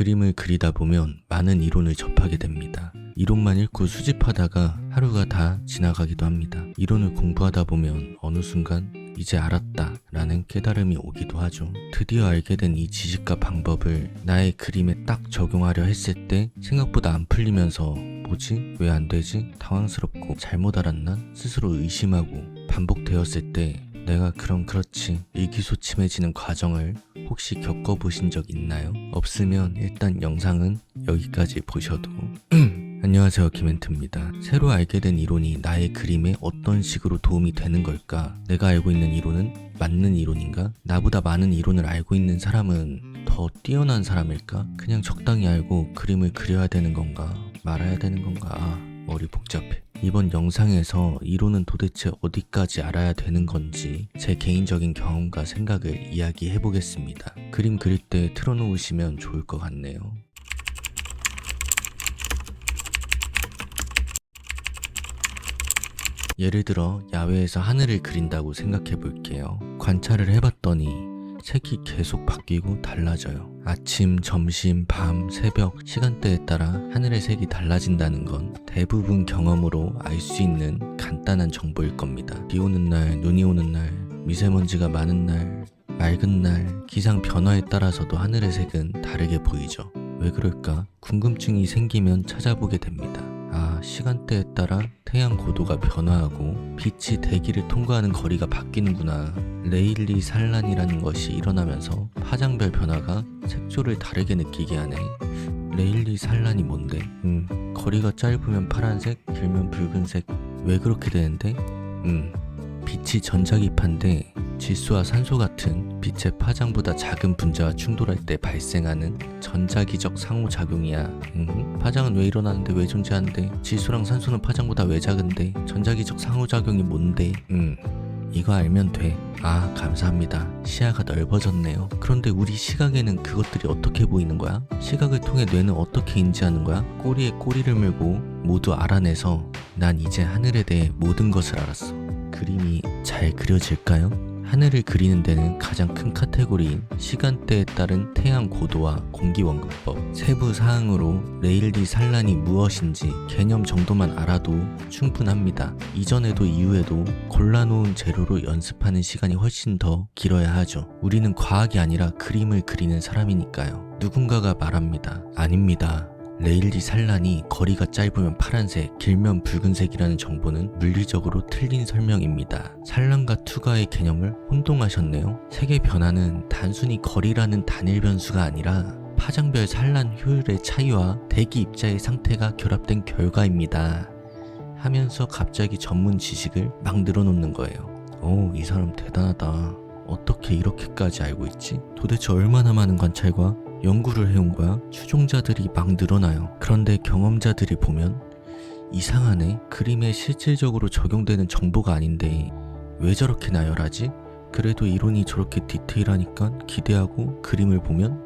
그림을 그리다 보면 많은 이론을 접하게 됩니다. 이론만 읽고 수집하다가 하루가 다 지나가기도 합니다. 이론을 공부하다 보면 어느 순간 이제 알았다 라는 깨달음이 오기도 하죠. 드디어 알게 된 이 지식과 방법을 나의 그림에 딱 적용하려 했을 때 생각보다 안 풀리면서 뭐지? 왜 안 되지? 당황스럽고 잘못 알았나? 스스로 의심하고 반복되었을 때 내가 그럼 그렇지 의기소침해지는 과정을 혹시 겪어보신 적 있나요? 없으면 일단 영상은 여기까지 보셔도 안녕하세요, 김엔트입니다. 새로 알게 된 이론이 나의 그림에 어떤 식으로 도움이 되는 걸까? 내가 알고 있는 이론은 맞는 이론인가? 나보다 많은 이론을 알고 있는 사람은 더 뛰어난 사람일까? 그냥 적당히 알고 그림을 그려야 되는 건가? 말아야 되는 건가? 머리 복잡해. 이번 영상에서 이론은 도대체 어디까지 알아야 되는 건지 제 개인적인 경험과 생각을 이야기해 보겠습니다. 그림 그릴 때 틀어놓으시면 좋을 것 같네요. 예를 들어 야외에서 하늘을 그린다고 생각해 볼게요. 관찰을 해봤더니 색이 계속 바뀌고 달라져요. 아침, 점심, 밤, 새벽 시간대에 따라 하늘의 색이 달라진다는 건 대부분 경험으로 알 수 있는 간단한 정보일 겁니다. 비 오는 날, 눈이 오는 날, 미세먼지가 많은 날, 맑은 날, 기상 변화에 따라서도 하늘의 색은 다르게 보이죠. 왜 그럴까? 궁금증이 생기면 찾아보게 됩니다. 시간대에 따라 태양 고도가 변화하고 빛이 대기를 통과하는 거리가 바뀌는구나. 레일리 산란이라는 것이 일어나면서 파장별 변화가 색조를 다르게 느끼게 하네. 레일리 산란이 뭔데? 거리가 짧으면 파란색, 길면 붉은색. 왜 그렇게 되는데? 빛이 전자기파인데 질소와 산소 같은 빛의 파장보다 작은 분자와 충돌할 때 발생하는 전자기적 상호작용이야. 파장은 왜 일어나는데 왜 존재하는데 질소랑 산소는 파장보다 왜 작은데 전자기적 상호작용이 뭔데? 이거 알면 돼. 감사합니다. 시야가 넓어졌네요. 그런데 우리 시각에는 그것들이 어떻게 보이는 거야? 시각을 통해 뇌는 어떻게 인지하는 거야? 꼬리에 꼬리를 물고 모두 알아내서 난 이제 하늘에 대해 모든 것을 알았어. 그림이 잘 그려질까요? 하늘을 그리는 데는 가장 큰 카테고리인 시간대에 따른 태양 고도와 공기 원근법, 세부 사항으로 레일리 산란이 무엇인지 개념 정도만 알아도 충분합니다. 이전에도 이후에도 골라놓은 재료로 연습하는 시간이 훨씬 더 길어야 하죠. 우리는 과학이 아니라 그림을 그리는 사람이니까요. 누군가가 말합니다. 아닙니다. 레일리 산란이 거리가 짧으면 파란색, 길면 붉은색이라는 정보는 물리적으로 틀린 설명입니다. 산란과 투과의 개념을 혼동하셨네요. 색의 변화는 단순히 거리라는 단일 변수가 아니라 파장별 산란 효율의 차이와 대기 입자의 상태가 결합된 결과입니다. 하면서 갑자기 전문 지식을 막 늘어놓는 거예요. 이 사람 대단하다. 어떻게 이렇게까지 알고 있지? 도대체 얼마나 많은 관찰과 연구를 해온 거야? 추종자들이 막 늘어나요. 그런데 경험자들이 보면 이상하네. 그림에 실질적으로 적용되는 정보가 아닌데 왜 저렇게 나열하지? 그래도 이론이 저렇게 디테일하니까 기대하고 그림을 보면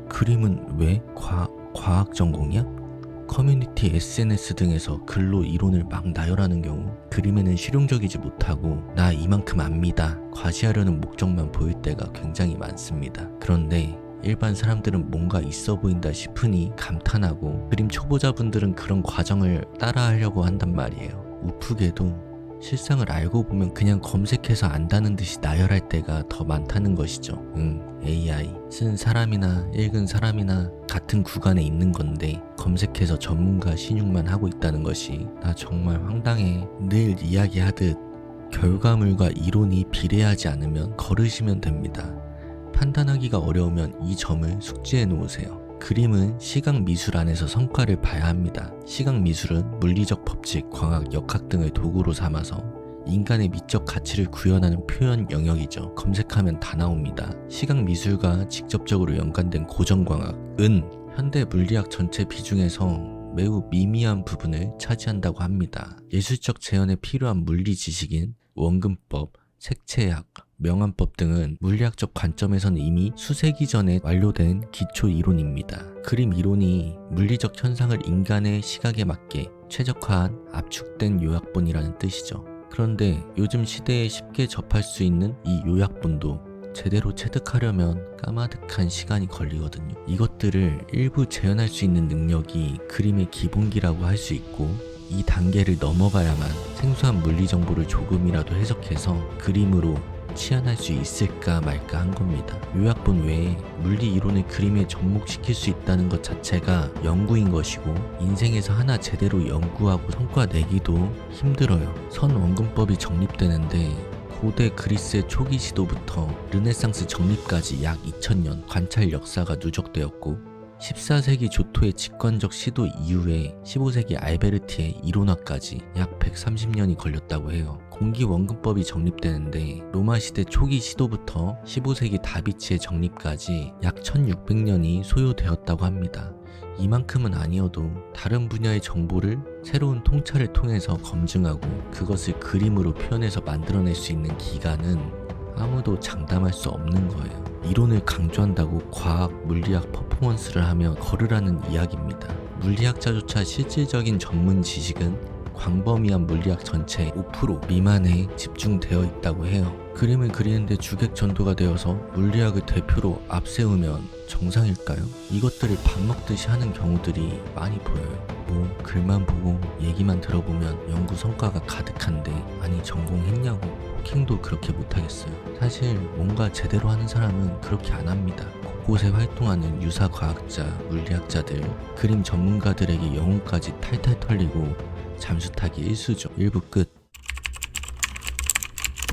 그림은 왜 과학 전공이야? 커뮤니티, SNS 등에서 글로 이론을 막 나열하는 경우 그림에는 실용적이지 못하고 나 이만큼 압니다. 과시하려는 목적만 보일 때가 굉장히 많습니다. 그런데 일반 사람들은 뭔가 있어 보인다 싶으니 감탄하고 그림 초보자분들은 그런 과정을 따라하려고 한단 말이에요. 우프게도 실상을 알고 보면 그냥 검색해서 안다는 듯이 나열할 때가 더 많다는 것이죠. AI 쓴 사람이나 읽은 사람이나 같은 구간에 있는 건데 검색해서 전문가 신용만 하고 있다는 것이 나 정말 황당해. 늘 이야기하듯 결과물과 이론이 비례하지 않으면 거르시면 됩니다. 판단하기가 어려우면 이 점을 숙지해 놓으세요. 그림은 시각 미술 안에서 성과를 봐야 합니다. 시각 미술은 물리적 법칙, 광학, 역학 등을 도구로 삼아서 인간의 미적 가치를 구현하는 표현 영역이죠. 검색하면 다 나옵니다. 시각 미술과 직접적으로 연관된 고전광학은 현대 물리학 전체 비중에서 매우 미미한 부분을 차지한다고 합니다. 예술적 재현에 필요한 물리 지식인 원근법, 색채학, 명암법 등은 물리학적 관점에서는 이미 수세기 전에 완료된 기초 이론입니다. 그림 이론이 물리적 현상을 인간의 시각에 맞게 최적화한 압축된 요약본이라는 뜻이죠. 그런데 요즘 시대에 쉽게 접할 수 있는 이 요약본도 제대로 체득하려면 까마득한 시간이 걸리거든요. 이것들을 일부 재현할 수 있는 능력이 그림의 기본기라고 할 수 있고, 이 단계를 넘어가야만 생소한 물리 정보를 조금이라도 해석해서 그림으로 치환할 수 있을까 말까 한 겁니다. 요약본 외에 물리 이론을 그림에 접목시킬 수 있다는 것 자체가 연구인 것이고, 인생에서 하나 제대로 연구하고 성과 내기도 힘들어요. 선원근법이 정립되는데 고대 그리스의 초기 시도부터 르네상스 정립까지 약 2000년 관찰 역사가 누적되었고, 14세기 조토의 직관적 시도 이후에 15세기 알베르티의 이론화까지 약 130년이 걸렸다고 해요. 공기원근법이 정립되는데 로마 시대 초기 시도부터 15세기 다비치의 정립까지 약 1600년이 소요되었다고 합니다. 이만큼은 아니어도 다른 분야의 정보를 새로운 통찰을 통해서 검증하고 그것을 그림으로 표현해서 만들어낼 수 있는 기간은 아무도 장담할 수 없는 거예요. 이론을 강조한다고 과학, 물리학 퍼포먼스를 하며 걸으라는 이야기입니다. 물리학자조차 실질적인 전문 지식은 광범위한 물리학 전체의 5% 미만에 집중되어 있다고 해요. 그림을 그리는데 주객 전도가 되어서 물리학을 대표로 앞세우면 정상일까요? 이것들을 밥 먹듯이 하는 경우들이 많이 보여요. 뭐 글만 보고 얘기만 들어보면 연구 성과가 가득한데 아니 전공했냐고. 호킹도 그렇게 못하겠어요. 사실 뭔가 제대로 하는 사람은 그렇게 안 합니다. 곳곳에 활동하는 유사과학자, 물리학자들, 그림 전문가들에게 영혼까지 탈탈 털리고 잠수타기 일수죠. 1부 끝.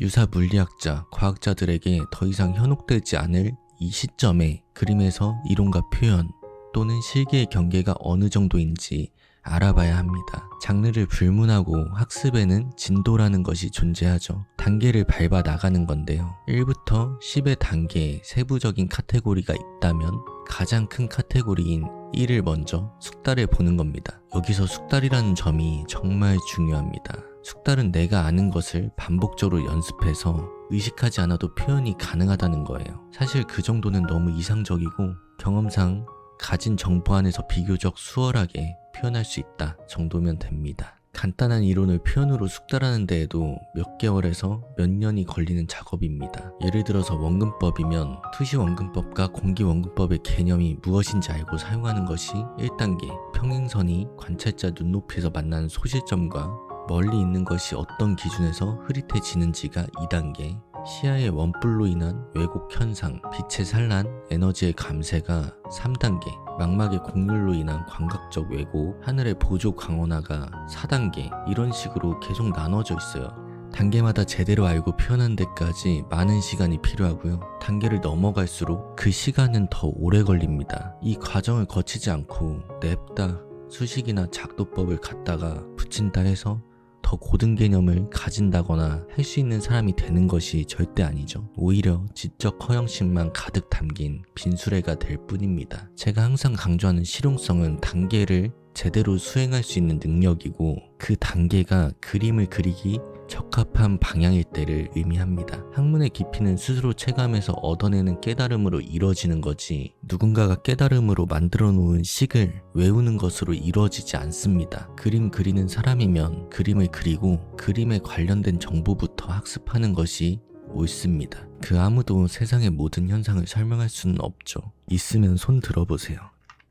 유사 물리학자, 과학자들에게 더 이상 현혹되지 않을 이 시점에 그림에서 이론과 표현 또는 실기의 경계가 어느 정도인지 알아봐야 합니다. 장르를 불문하고 학습에는 진도라는 것이 존재하죠. 단계를 밟아 나가는 건데요. 1부터 10의 단계에 세부적인 카테고리가 있다면 가장 큰 카테고리인 1을 먼저 숙달해 보는 겁니다. 여기서 숙달이라는 점이 정말 중요합니다. 숙달은 내가 아는 것을 반복적으로 연습해서 의식하지 않아도 표현이 가능하다는 거예요. 사실 그 정도는 너무 이상적이고 경험상 가진 정보 안에서 비교적 수월하게 표현할 수 있다 정도면 됩니다. 간단한 이론을 표현으로 숙달하는 데에도 몇 개월에서 몇 년이 걸리는 작업입니다. 예를 들어서 원근법이면 투시원근법과 공기원근법의 개념이 무엇인지 알고 사용하는 것이 1단계, 평행선이 관찰자 눈높이에서 만나는 소실점과 멀리 있는 것이 어떤 기준에서 흐릿해지는지가 2단계, 시야의 원뿔로 인한 왜곡 현상, 빛의 산란, 에너지의 감쇄가 3단계, 망막의 곡률로 인한 광각적 왜곡, 하늘의 보조 광원화가 4단계, 이런 식으로 계속 나눠져 있어요. 단계마다 제대로 알고 표현하는 데까지 많은 시간이 필요하고요. 단계를 넘어갈수록 그 시간은 더 오래 걸립니다. 이 과정을 거치지 않고 냅다 수식이나 작도법을 갖다가 붙인다 해서 더 고든 개념을 가진다거나 할 수 있는 사람이 되는 것이 절대 아니죠. 오히려 지적 허영심만 가득 담긴 빈수레가 될 뿐입니다. 제가 항상 강조하는 실용성은 단계를 제대로 수행할 수 있는 능력이고, 그 단계가 그림을 그리기 적합한 방향일 때를 의미합니다. 학문의 깊이는 스스로 체감해서 얻어내는 깨달음으로 이루어지는 거지, 누군가가 깨달음으로 만들어 놓은 식을 외우는 것으로 이루어지지 않습니다. 그림 그리는 사람이면 그림을 그리고 그림에 관련된 정보부터 학습하는 것이 옳습니다. 그 아무도 세상의 모든 현상을 설명할 수는 없죠. 있으면 손 들어보세요.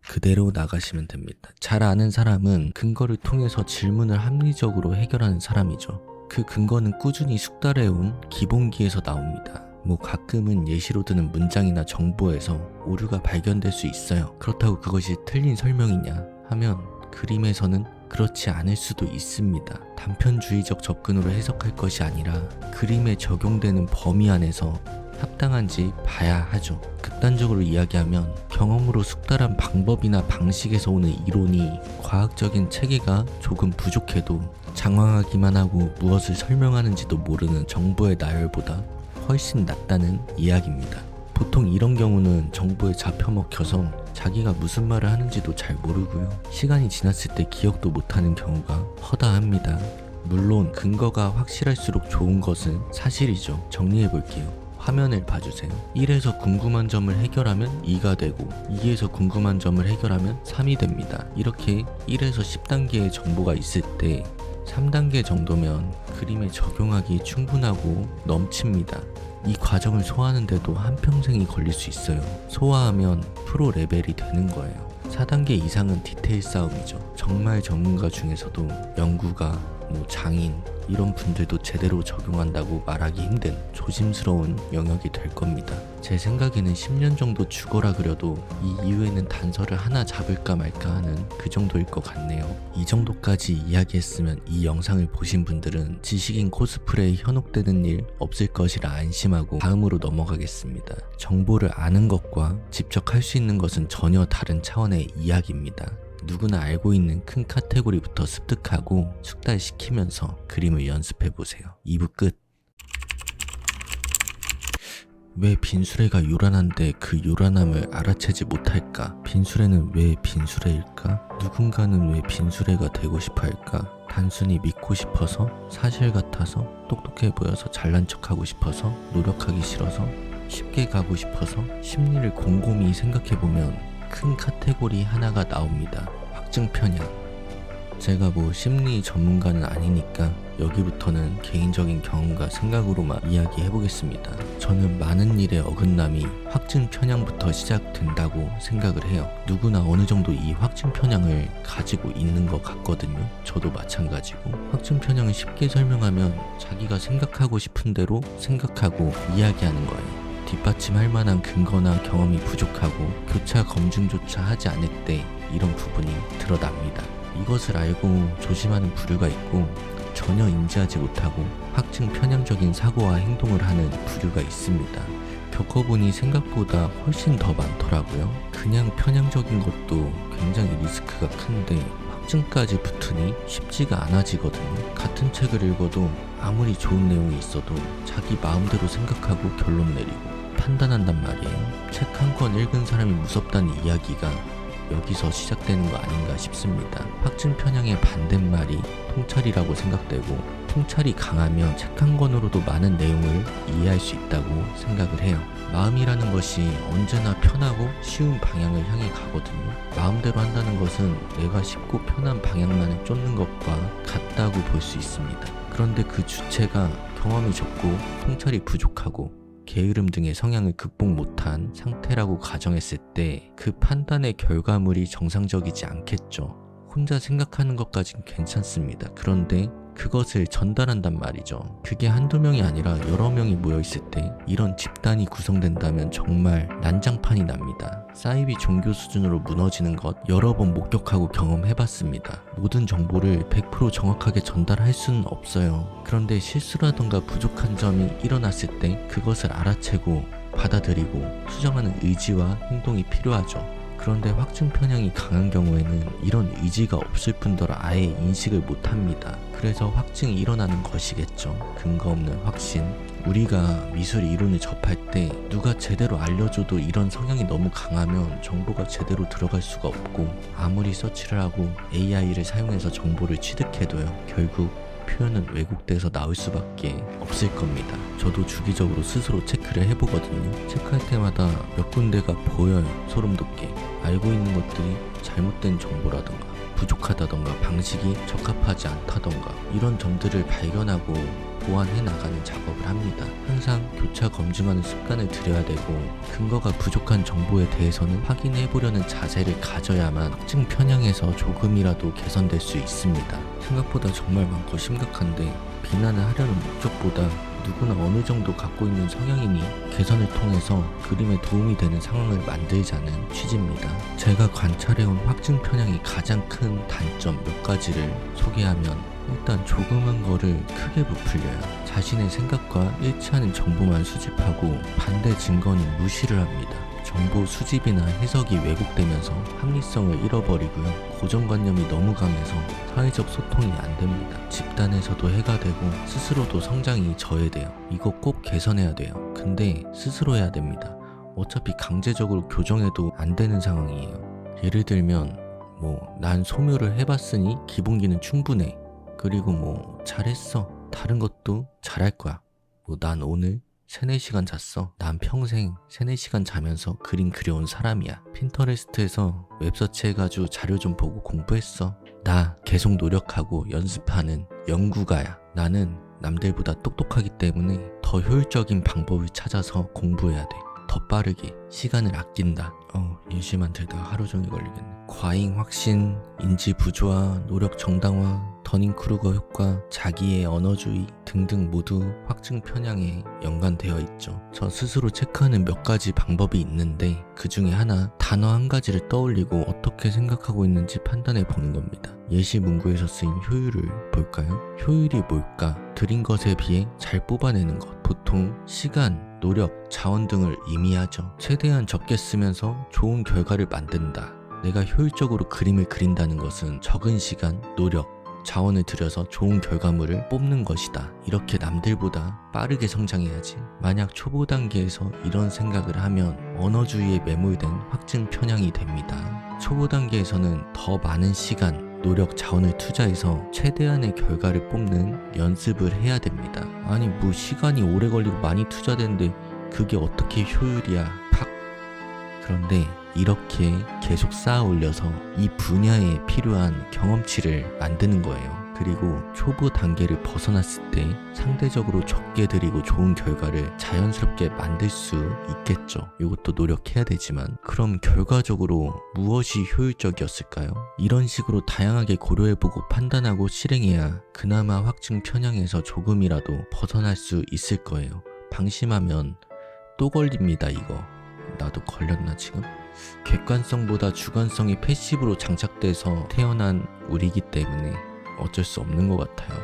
그대로 나가시면 됩니다. 잘 아는 사람은 근거를 통해서 질문을 합리적으로 해결하는 사람이죠. 그 근거는 꾸준히 숙달해온 기본기에서 나옵니다. 뭐 가끔은 예시로 드는 문장이나 정보에서 오류가 발견될 수 있어요. 그렇다고 그것이 틀린 설명이냐 하면 그림에서는 그렇지 않을 수도 있습니다. 단편주의적 접근으로 해석할 것이 아니라 그림에 적용되는 범위 안에서 합당한지 봐야 하죠. 극단적으로 이야기하면 경험으로 숙달한 방법이나 방식에서 오는 이론이 과학적인 체계가 조금 부족해도 장황하기만 하고 무엇을 설명하는지도 모르는 정보의 나열보다 훨씬 낫다는 이야기입니다. 보통 이런 경우는 정보에 잡혀먹혀서 자기가 무슨 말을 하는지도 잘 모르고요. 시간이 지났을 때 기억도 못하는 경우가 허다합니다. 물론 근거가 확실할수록 좋은 것은 사실이죠. 정리해볼게요. 화면을 봐주세요. 1에서 궁금한 점을 해결하면 2가 되고 2에서 궁금한 점을 해결하면 3이 됩니다. 이렇게 1에서 10단계의 정보가 있을 때 3단계 정도면 그림에 적용하기 충분하고 넘칩니다. 이 과정을 소화하는데도 한평생이 걸릴 수 있어요. 소화하면 프로 레벨이 되는 거예요. 4단계 이상은 디테일 싸움이죠. 정말 전문가 중에서도 연구가, 장인 이런 분들도 제대로 적용한다고 말하기 힘든 조심스러운 영역이 될 겁니다. 제 생각에는 10년 정도 죽어라 그려도 이 이후에는 단서를 하나 잡을까 말까 하는 그 정도일 것 같네요. 이 정도까지 이야기했으면 이 영상을 보신 분들은 지식인 코스프레에 현혹되는 일 없을 것이라 안심하고 다음으로 넘어가겠습니다. 정보를 아는 것과 직접 할 수 있는 것은 전혀 다른 차원의 이야기입니다. 누구나 알고 있는 큰 카테고리부터 습득하고 숙달시키면서 그림을 연습해보세요. 2부 끝. 왜 빈수레가 요란한데 그 요란함을 알아채지 못할까? 빈수레는 왜 빈수레일까? 누군가는 왜 빈수레가 되고 싶어 할까? 단순히 믿고 싶어서? 사실 같아서? 똑똑해 보여서 잘난 척하고 싶어서? 노력하기 싫어서? 쉽게 가고 싶어서? 심리를 곰곰이 생각해보면 큰 카테고리 하나가 나옵니다. 확증 편향. 제가 심리 전문가는 아니니까 여기부터는 개인적인 경험과 생각으로만 이야기해보겠습니다. 저는 많은 일의 어긋남이 확증 편향부터 시작된다고 생각을 해요. 누구나 어느 정도 이 확증 편향을 가지고 있는 것 같거든요. 저도 마찬가지고. 확증 편향을 쉽게 설명하면 자기가 생각하고 싶은 대로 생각하고 이야기하는 거예요. 뒷받침할 만한 근거나 경험이 부족하고 교차 검증조차 하지 않을 때 이런 부분이 드러납니다. 이것을 알고 조심하는 부류가 있고 전혀 인지하지 못하고 확증 편향적인 사고와 행동을 하는 부류가 있습니다. 겪어보니 생각보다 훨씬 더 많더라고요. 그냥 편향적인 것도 굉장히 리스크가 큰데 확증까지 붙으니 쉽지가 않아지거든요. 같은 책을 읽어도 아무리 좋은 내용이 있어도 자기 마음대로 생각하고 결론 내리고 판단한단 말이에요. 책 한 권 읽은 사람이 무섭다는 이야기가 여기서 시작되는 거 아닌가 싶습니다. 확증 편향의 반대말이 통찰이라고 생각되고 통찰이 강하면 책 한 권으로도 많은 내용을 이해할 수 있다고 생각을 해요. 마음이라는 것이 언제나 편하고 쉬운 방향을 향해 가거든요. 마음대로 한다는 것은 내가 쉽고 편한 방향만을 쫓는 것과 같다고 볼 수 있습니다. 그런데 그 주체가 경험이 적고 통찰이 부족하고 게으름 등의 성향을 극복 못한 상태라고 가정했을 때 그 판단의 결과물이 정상적이지 않겠죠. 혼자 생각하는 것까진 괜찮습니다. 그런데 그것을 전달한단 말이죠. 그게 한두 명이 아니라 여러 명이 모여있을 때 이런 집단이 구성된다면 정말 난장판이 납니다. 사이비 종교 수준으로 무너지는 것 여러 번 목격하고 경험해봤습니다. 모든 정보를 100% 정확하게 전달할 수는 없어요. 그런데 실수라던가 부족한 점이 일어났을 때 그것을 알아채고 받아들이고 수정하는 의지와 행동이 필요하죠. 그런데 확증 편향이 강한 경우에는 이런 의지가 없을 뿐더러 아예 인식을 못합니다. 그래서 확증이 일어나는 것이겠죠. 근거 없는 확신. 우리가 미술 이론을 접할 때 누가 제대로 알려줘도 이런 성향이 너무 강하면 정보가 제대로 들어갈 수가 없고 아무리 서치를 하고 AI를 사용해서 정보를 취득해도요. 결국 표현은 왜곡돼서 나올 수밖에 없을 겁니다. 저도 주기적으로 스스로 체크를 해보거든요. 체크할 때마다 몇 군데가 보여요. 소름 돋게. 알고 있는 것들이 잘못된 정보라던가 부족하다던가 방식이 적합하지 않다던가 이런 점들을 발견하고 보완해 나가는 작업을 합니다. 항상 교차 검증하는 습관을 들여야 되고 근거가 부족한 정보에 대해서는 확인해 보려는 자세를 가져야만 확증 편향에서 조금이라도 개선될 수 있습니다. 생각보다 정말 많고 심각한데 비난을 하려는 목적보다 누구나 어느 정도 갖고 있는 성향이니 개선을 통해서 그림에 도움이 되는 상황을 만들자는 취지입니다. 제가 관찰해온 확증 편향의 가장 큰 단점 몇 가지를 소개하면 일단 조그만 거를 크게 부풀려요. 자신의 생각과 일치하는 정보만 수집하고 반대 증거는 무시를 합니다. 정보 수집이나 해석이 왜곡되면서 합리성을 잃어버리고요. 고정관념이 너무 강해서 사회적 소통이 안 됩니다. 집단에서도 해가 되고 스스로도 성장이 저해돼요. 이거 꼭 개선해야 돼요. 근데 스스로 해야 됩니다. 어차피 강제적으로 교정해도 안 되는 상황이에요. 예를 들면 난 소묘를 해봤으니 기본기는 충분해. 그리고 잘했어. 다른 것도 잘할 거야. 난 오늘 3-4시간 잤어. 난 평생 3-4시간 자면서 그림 그려온 사람이야. 핀터레스트에서 웹서치 해가지고 자료 좀 보고 공부했어. 나 계속 노력하고 연습하는 연구가야. 나는 남들보다 똑똑하기 때문에 더 효율적인 방법을 찾아서 공부해야 돼. 더 빠르게 시간을 아낀다. 예시만 들다가 하루 종일 걸리겠네. 과잉 확신, 인지 부조화, 노력 정당화, 더닝크루거 효과, 자기의 언어주의 등등 모두 확증 편향에 연관되어 있죠. 저 스스로 체크하는 몇 가지 방법이 있는데 그 중에 하나, 단어 한 가지를 떠올리고 어떻게 생각하고 있는지 판단해 보는 겁니다. 예시 문구에서 쓰인 효율을 볼까요? 효율이 뭘까? 들인 것에 비해 잘 뽑아내는 것. 보통 시간, 노력, 자원 등을 의미하죠. 최대한 적게 쓰면서 좋은 결과를 만든다. 내가 효율적으로 그림을 그린다는 것은 적은 시간, 노력, 자원을 들여서 좋은 결과물을 뽑는 것이다. 이렇게 남들보다 빠르게 성장해야지. 만약 초보 단계에서 이런 생각을 하면 언어주의에 매몰된 확증 편향이 됩니다. 초보 단계에서는 더 많은 시간, 노력, 자원을 투자해서 최대한의 결과를 뽑는 연습을 해야 됩니다. 아니 뭐 시간이 오래 걸리고 많이 투자되는데 그게 어떻게 효율이야. 팍. 그런데 이렇게 계속 쌓아 올려서 이 분야에 필요한 경험치를 만드는 거예요. 그리고 초보 단계를 벗어났을 때 상대적으로 적게 들이고 좋은 결과를 자연스럽게 만들 수 있겠죠. 이것도 노력해야 되지만, 그럼 결과적으로 무엇이 효율적이었을까요? 이런 식으로 다양하게 고려해보고 판단하고 실행해야 그나마 확증 편향에서 조금이라도 벗어날 수 있을 거예요. 방심하면 또 걸립니다. 이거 나도 걸렸나 지금? 객관성보다 주관성이 패시브로 장착돼서 태어난 우리이기 때문에 어쩔 수 없는 것 같아요.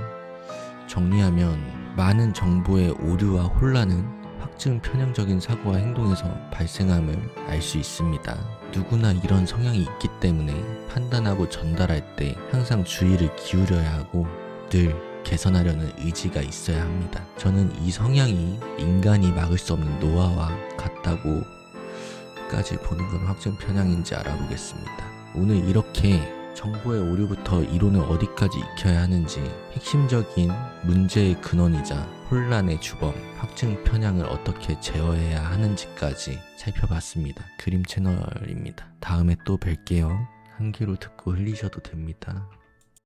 정리하면 많은 정보의 오류와 혼란은 확증 편향적인 사고와 행동에서 발생함을 알 수 있습니다. 누구나 이런 성향이 있기 때문에 판단하고 전달할 때 항상 주의를 기울여야 하고 늘 개선하려는 의지가 있어야 합니다. 저는 이 성향이 인간이 막을 수 없는 노화와 같다고 까지 보는 건 확증 편향인지 알아보겠습니다. 오늘 이렇게 정보의 오류부터 이론을 어디까지 익혀야 하는지, 핵심적인 문제의 근원이자 혼란의 주범, 확증 편향을 어떻게 제어해야 하는지까지 살펴봤습니다. 그림 채널입니다. 다음에 또 뵐게요. 한 귀로 듣고 흘리셔도 됩니다.